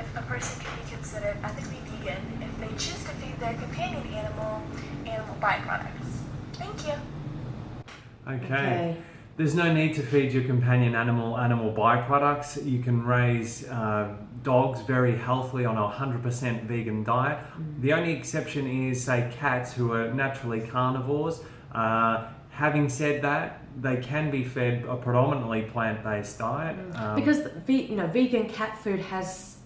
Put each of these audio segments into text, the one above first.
if a person can be considered ethically vegan if they choose to feed their companion animal byproducts. Thank you. Okay. There's no need to feed your companion animal byproducts. You can raise dogs very healthily on a 100% vegan diet. The only exception is, say, cats who are naturally carnivores. Having said that, they can be fed a predominantly plant-based diet. Because vegan cat food has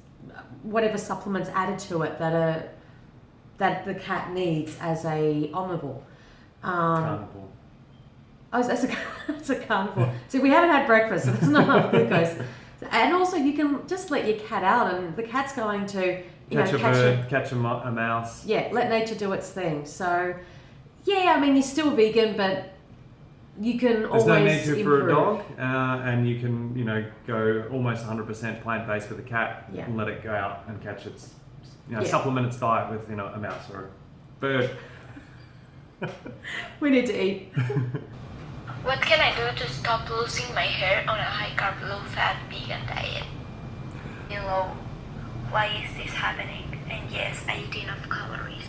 whatever supplements added to it that the cat needs as a omnivore. Carnivore. Oh, that's a carnivore. See, we haven't had breakfast, so there's not enough glucose. And also, you can just let your cat out, and the cat's going to catch a bird, catch a mouse. Yeah, let nature do its thing. So, yeah, I mean, you're still vegan, but you can always improve. There's no need to improve. for a dog, and you can go almost 100% plant-based with a cat and let it go out and catch its, supplement its diet with a mouse or a bird. We need to eat. What can I do to stop losing my hair on a high-carb, low-fat vegan diet? Why is this happening? And yes, I eat enough calories.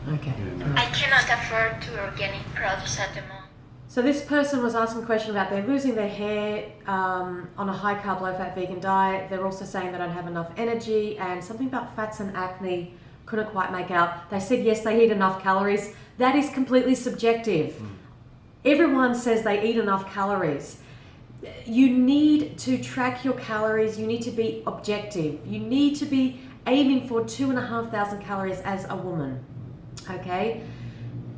Okay. I cannot afford to organic products at the moment. So this person was asking a question about they're losing their hair on a high-carb, low-fat vegan diet. They're also saying they don't have enough energy, and something about fats and acne, couldn't quite make out. They said yes, they eat enough calories. That is completely subjective. Everyone says they eat enough calories. You need to track your calories. You need to be objective. You need to be aiming for 2,500 calories as a woman. Okay?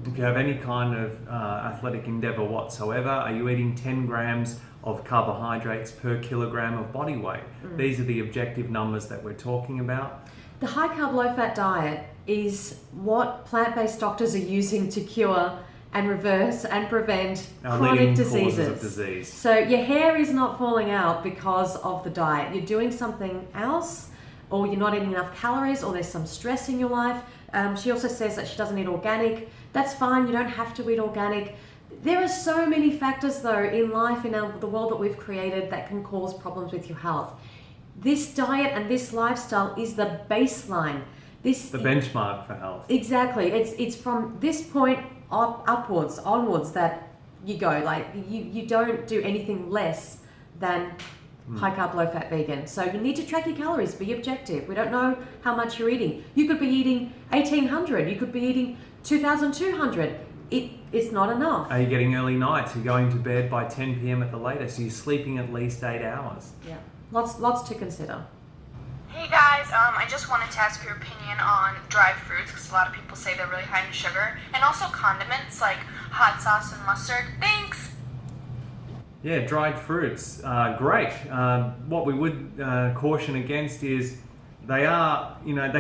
If you have any kind of athletic endeavour whatsoever, are you eating 10 grams of carbohydrates per kilogram of body weight? These are the objective numbers that we're talking about. The high-carb, low-fat diet is what plant-based doctors are using to cure and reverse and prevent chronic diseases. Of disease. So your hair is not falling out because of the diet. You're doing something else, or you're not eating enough calories, or there's some stress in your life. She also says that she doesn't eat organic. That's fine. You don't have to eat organic. There are so many factors, though, in life, in the world that we've created, that can cause problems with your health. This diet and this lifestyle is the baseline. The benchmark for health. Exactly. It's from this point onwards that you go. Like you don't do anything less than high carb, low fat vegan. So you need to track your calories. Be objective. We don't know how much you're eating. You could be eating 1,800. You could be eating 2,200. It's not enough. Are you getting early nights? You're going to bed by 10 p.m. at the latest. You're sleeping at least 8 hours. Yeah, lots to consider. Hey guys, I just wanted to ask your opinion on dried fruits, because a lot of people say they're really high in sugar, and also condiments like hot sauce and mustard. Thanks! Yeah, dried fruits, great. What we would caution against is they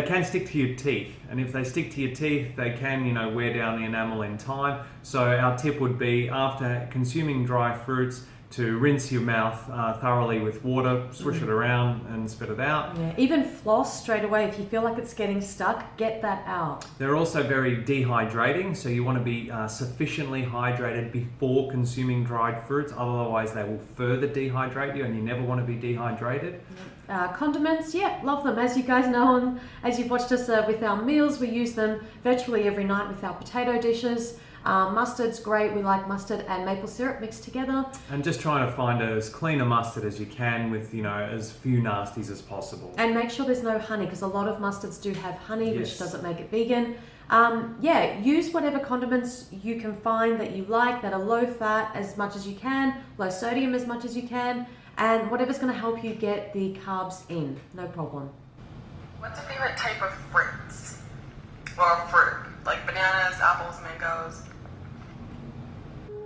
can stick to your teeth, and if they stick to your teeth, they can, wear down the enamel in time. So our tip would be, after consuming dry fruits, to rinse your mouth thoroughly with water, swish it around and spit it out. Yeah, even floss straight away. If you feel like it's getting stuck, get that out. They're also very dehydrating, so you want to be sufficiently hydrated before consuming dried fruits, otherwise they will further dehydrate you, and you never want to be dehydrated. Condiments, yeah, love them. As you guys know, and as you've watched us with our meals, we use them virtually every night with our potato dishes. Mustard's great. We like mustard and maple syrup mixed together. And just trying to find as clean a mustard as you can with, as few nasties as possible. And make sure there's no honey, because a lot of mustards do have honey, which doesn't make it vegan. Use whatever condiments you can find that you like, that are low fat as much as you can, low sodium as much as you can, and whatever's going to help you get the carbs in. No problem. What's your favorite type of fruits? Well, fruit, like bananas, apples, mangoes.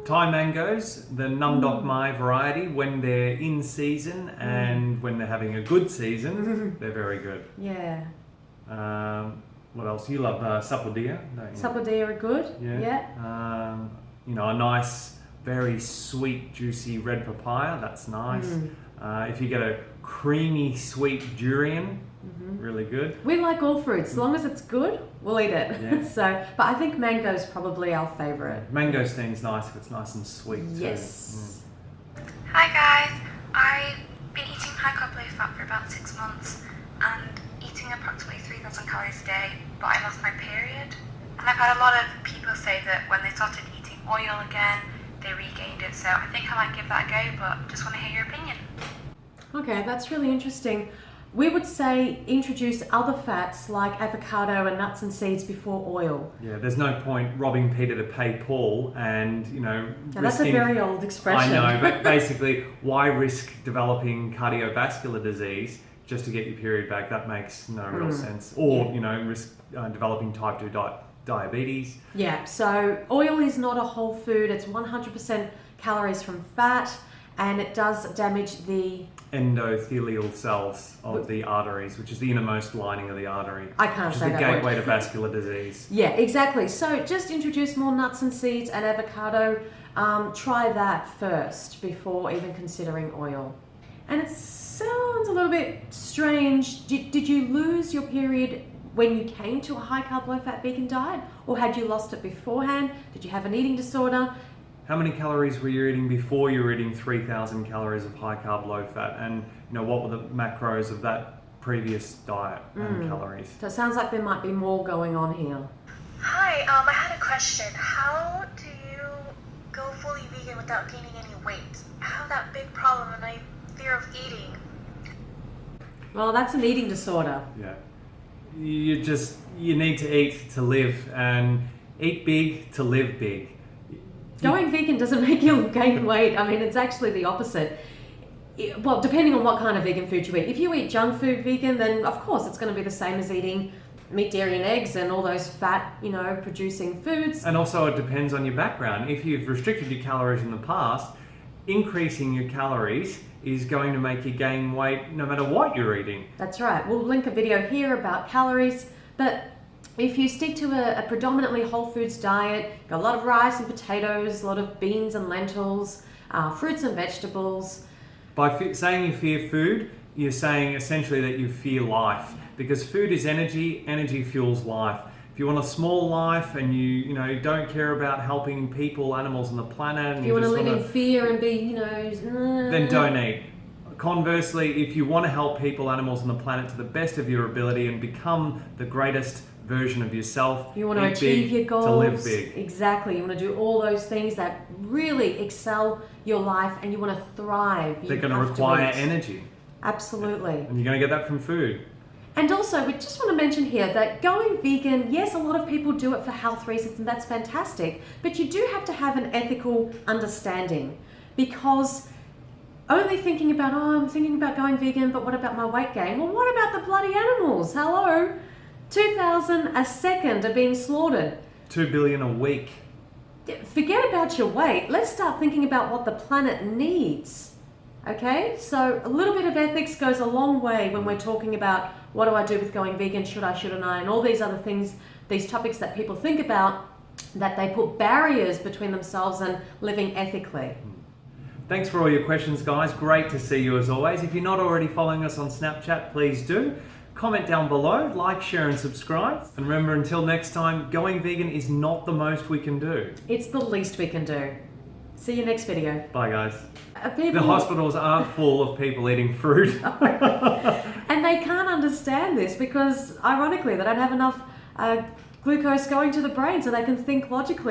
Thai mangoes, the Num Dok Mai variety, when they're in season and when they're having a good season, they're very good. Yeah. What else? You love sapodilla, don't you? Sapodilla are good. Yeah. A nice, very sweet, juicy red papaya, that's nice. If you get a creamy, sweet durian, really good. We like all fruits. As long as it's good, we'll eat it. Yeah. But I think mango's probably our favourite. Mangostene's nice if it's nice and sweet too. Yes. Hi guys, I've been eating high carb, low fat for about 6 months, and eating approximately 3,000 calories a day, but I lost my period. And I've had a lot of people say that when they started eating oil again, they regained it. So I think I might give that a go, but just want to hear your opinion. Okay, that's really interesting. We would say introduce other fats like avocado and nuts and seeds before oil. Yeah, there's no point robbing Peter to pay Paul and, Now, that's a very old expression. I know, but basically, why risk developing cardiovascular disease just to get your period back? That makes no real sense. Or, risk developing type 2 diabetes. Yeah, so oil is not a whole food. It's 100% calories from fat, and it does damage the endothelial cells of the arteries, which is the innermost lining of the artery. I can't say that Which is the gateway word. to vascular disease. Yeah, exactly. So just introduce more nuts and seeds and avocado. Try that first before even considering oil. And it sounds a little bit strange. Did you lose your period when you came to a high carb, low fat vegan diet, or had you lost it beforehand? Did you have an eating disorder? How many calories were you eating before you were eating 3,000 calories of high carb, low fat? And what were the macros of that previous diet and calories? So it sounds like there might be more going on here. Hi, I had a question. How do you go fully vegan without gaining any weight? I have that big problem and I fear of eating. Well, that's an eating disorder. Yeah. You need to eat to live, and eat big to live big. Going vegan doesn't make you gain weight. I mean, it's actually the opposite. Well, depending on what kind of vegan food you eat. If you eat junk food vegan, then of course it's going to be the same as eating meat, dairy and eggs and all those fat, producing foods. And also it depends on your background. If you've restricted your calories in the past, increasing your calories is going to make you gain weight no matter what you're eating. That's right. We'll link a video here about calories, but if you stick to a predominantly whole foods diet, got a lot of rice and potatoes, a lot of beans and lentils, fruits and vegetables. By saying you fear food, you're saying essentially that you fear life, because food is energy, energy fuels life. If you want a small life and you don't care about helping people, animals on the planet, and If you want to just live in fear and be, then don't eat. Conversely, if you want to help people, animals on the planet to the best of your ability and become the greatest version of yourself, you want to eat achieve big your goals. to live big. Exactly. You want to do all those things that really excel your life, and you want to thrive. They're going to require energy. Absolutely. And you're going to get that from food. And also, we just want to mention here that going vegan, yes, a lot of people do it for health reasons, and that's fantastic, but you do have to have an ethical understanding, because only thinking about, I'm thinking about going vegan, but what about my weight gain? Well, what about the bloody animals? Hello? 2,000 a second are being slaughtered. 2 billion a week. Forget about your weight. Let's start thinking about what the planet needs. Okay? So a little bit of ethics goes a long way when we're talking about what do I do with going vegan, should I, shouldn't I, and all these other things, these topics that people think about, that they put barriers between themselves and living ethically. Thanks for all your questions, guys. Great to see you as always. If you're not already following us on Snapchat, please do. Comment down below, like, share and subscribe. And remember, until next time, going vegan is not the most we can do. It's the least we can do. See you next video. Bye, guys. People, The hospitals are full of people eating fruit. and they can't understand this because, ironically, they don't have enough glucose going to the brain so they can think logically.